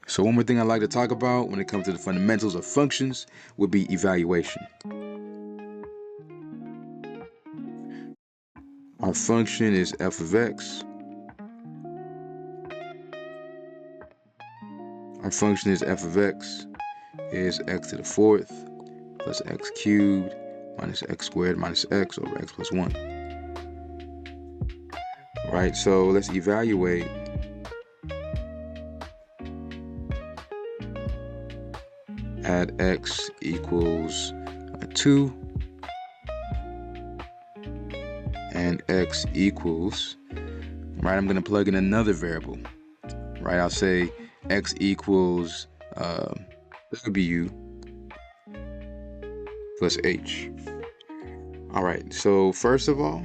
So one more thing I'd like to talk about when it comes to the fundamentals of functions would be evaluation. Our function is f of x. Our function is f of x is x to the fourth plus x cubed minus x squared minus x over x plus 1. Right, so let's evaluate at x equals 2 and x equals, right, I'm going to plug in another variable, right? I'll say x equals w plus h. All right, so first of all,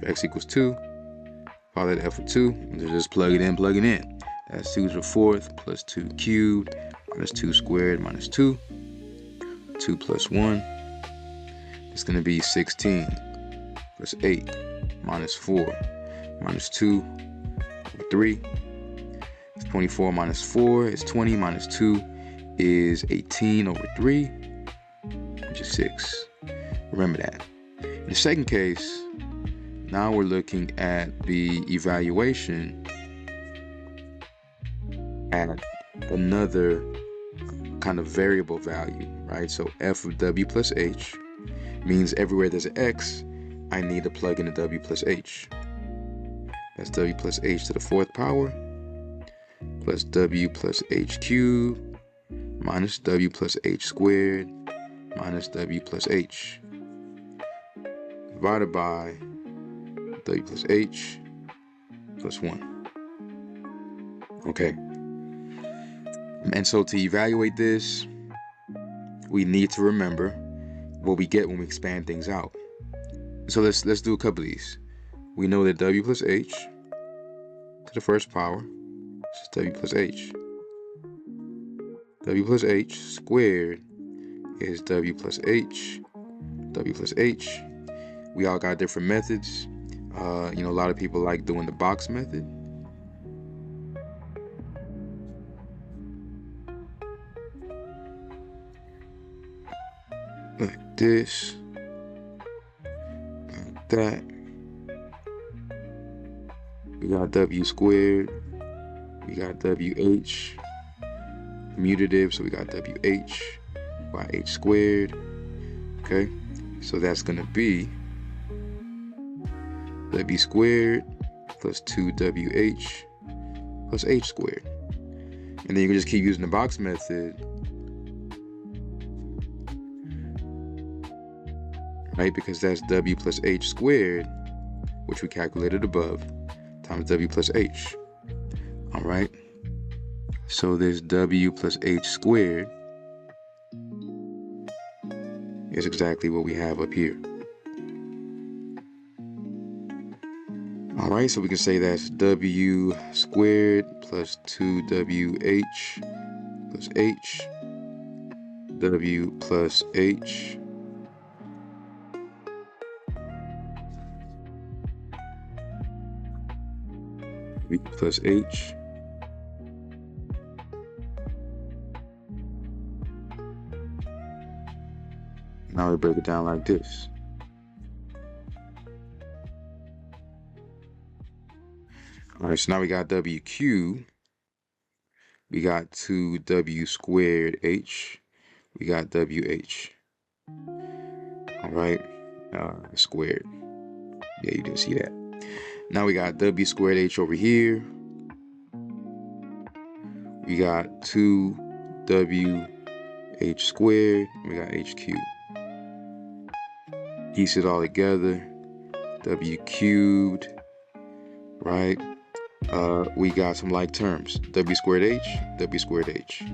if x equals 2, call that f of 2, and just plug it in. That's 2 to the fourth plus 2 cubed minus 2 squared minus 2. 2 plus 1 is going to be 16 plus 8 minus 4 minus 2 over 3. It's 24 minus 4 is 20 minus 2 is 18 over 3, which is 6. Remember that. In the second case, now we're looking at the evaluation at another kind of variable value, right? So f of w plus h means everywhere there's an x, I need to plug in a w plus h. That's w plus h to the fourth power plus w plus h cubed minus w plus h squared minus w plus h divided by w plus h plus 1. Okay. And so to evaluate this, we need to remember what we get when we expand things out. So let's do a couple of these. We know that w plus h to the first power is w plus h. W plus h squared is w plus h. W plus h. We all got different methods. A lot of people like doing the box method. Like this, like that. We got w squared, we got wh, commutative, so we got wh by h squared. Okay, so that's gonna be w squared plus 2wh plus h squared. And then you can just keep using the box method, right? Because that's w plus h squared, which we calculated above, times w plus h. All right. So this w plus h squared is exactly what we have up here. All right, so we can say that's w squared plus 2wh plus h, w plus h v plus h now we break it down like this. All right, so now we got wq, we got 2w squared h, we got wh. All right, squared. Yeah, you didn't see that. Now we got w squared h over here. We got 2wh squared, we got h cubed. Piece it all together, w cubed, right? We got some like terms, w squared h, w squared h.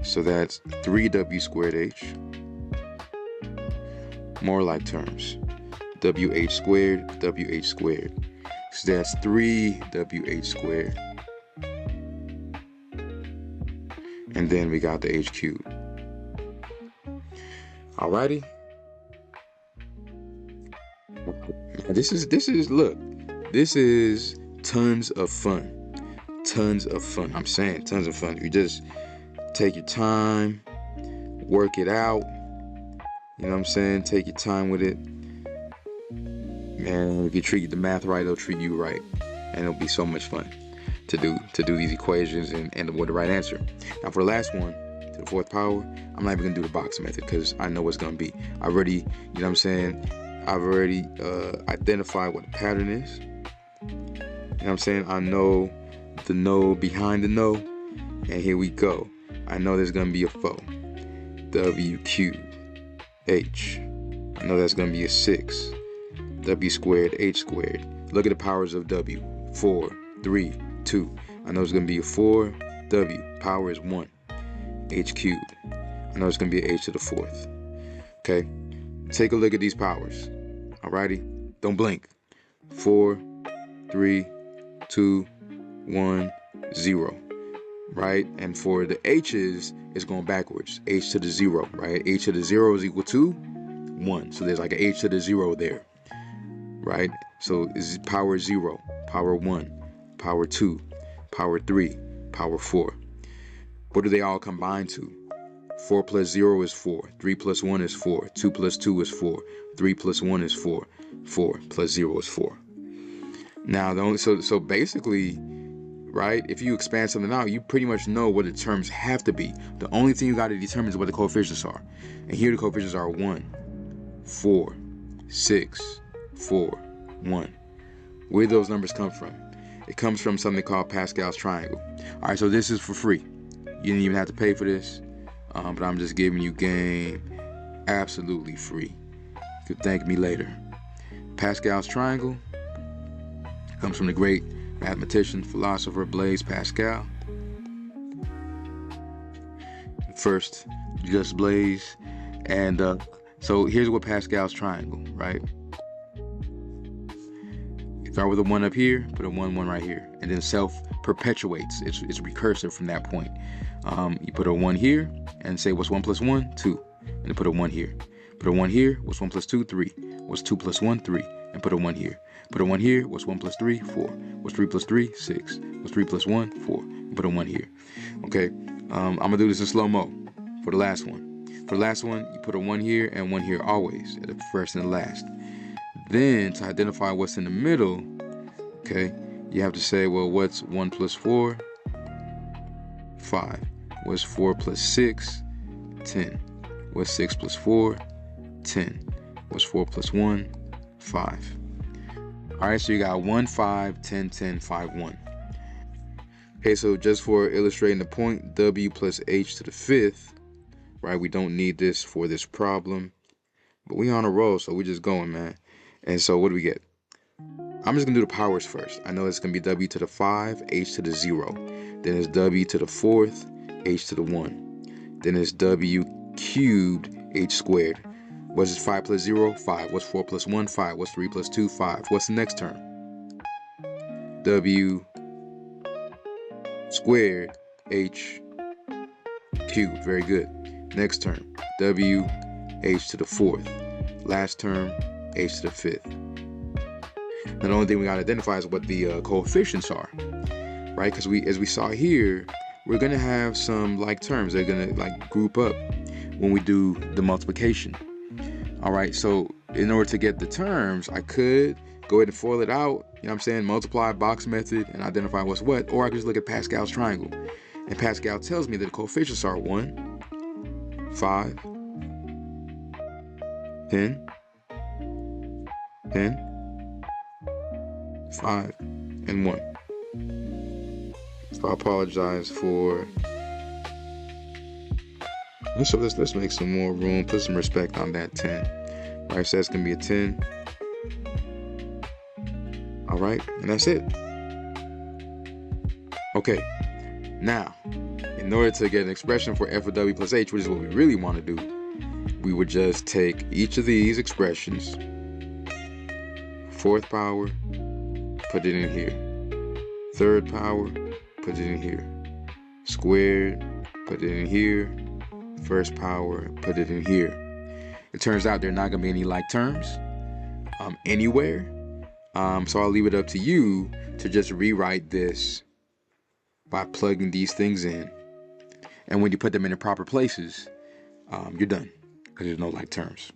So that's 3w squared h. More like terms, wh squared, wh squared. So that's 3wh squared. And then we got the h cubed. Alrighty. This is look, this is tons of fun. tons of fun. I'm saying tons of fun. You just take your time, work it out. You know what I'm saying? Take your time with it. Man, if you treat the math right, it'll treat you right. And it'll be so much fun to do these equations and end up with the right answer. Now for the last one, to the fourth power, I'm not even gonna do the box method because I know what's gonna be. I already, you know what I'm saying? I've already identified what the pattern is. You know what I'm saying? I know the node behind the node. And here we go. I know there's gonna be a 4. W cubed H. I know that's gonna be a 6. W squared H squared. Look at the powers of W. 4, 3, 2. I know it's gonna be a 4. W. Power is 1. H cubed. I know it's gonna be an H to the 4th. Okay. Take a look at these powers. Alrighty. Don't blink. 4, 3, 2, 1, 0. Right? And for the H's, it's going backwards. H to the 0, right? H to the 0 is equal to 1. So there's like an H to the 0 there. Right? So is power 0, power 1, power 2, power 3, power 4. What do they all combine to? 4 plus 0 is 4. 3 plus 1 is 4. 2 plus 2 is 4. 3 plus 1 is 4. 4 plus 0 is 4. Now, so basically, right, if you expand something out, you pretty much know what the terms have to be. The only thing you got to determine is what the coefficients are. And here the coefficients are 1, 4, 6, 4, 1. Where do those numbers come from? It comes from something called Pascal's triangle. All right, so this is for free. You didn't even have to pay for this, but I'm just giving you game absolutely free. You can thank me later. Pascal's triangle comes from the great mathematician, philosopher Blaise Pascal. First, just Blaise. And so here's what Pascal's triangle, right? Start with a 1 up here, put a 1, 1 right here, and then self-perpetuates. It's recursive from that point. You put a 1 here, and say what's 1 plus 1? 2. And then put a 1 here. Put a 1 here, what's 1 plus 2? 3. What's 2 plus 1? 3. And put a 1 here. Put a 1 here, what's 1 plus 3? 4. What's 3 plus 3? 6. What's 3 plus 1? 4. And put a 1 here. Okay, I'm gonna do this in slow-mo for the last one. For the last one, you put a 1 here and 1 here always, at the first and the last. Then, to identify what's in the middle, okay, you have to say, well, what's 1 plus 4? 5. What's 4 plus 6? 10. What's 6 plus 4? 10. What's 4 plus 1? 5. All right, so you got 1, 5, 10, 10, 5, 1. Okay, so just for illustrating the point, W plus H to the 5th, right? We don't need this for this problem, but we on a roll, so we're just going, man. And so what do we get? I'm just gonna do the powers first. I know it's gonna be W to the 5, H to the 0. Then it's W to the 4th, H to the 1. Then it's W cubed, H squared. What's 5 plus 0? 5. What's 4 plus 1? 5. What's 3 plus 2? 5. What's the next term? W squared, H cubed. Very good. Next term, W, H to the 4th. Last term, H to the 5th. Now the only thing we gotta identify is what the coefficients are, right? Because as we saw here, we're gonna have some like terms. They're gonna like group up when we do the multiplication. All right, so in order to get the terms, I could go ahead and FOIL it out, you know what I'm saying, multiply box method and identify what's what, or I could just look at Pascal's triangle. And Pascal tells me that the coefficients are 1, 5, 10, 10, 5, and 1. So I apologize for... So let's make some more room, put some respect on that 10. All right, so that's gonna be a 10. All right, and that's it. Okay, now, in order to get an expression for f of w plus h, which is what we really want to do, we would just take each of these expressions, 4th power, put it in here. 3rd power, put it in here. Squared, put it in here. 1st power, put it in here. It turns out there are not going to be any like terms anywhere. So I'll leave it up to you to just rewrite this by plugging these things in. And when you put them in the proper places, you're done, because there's no like terms.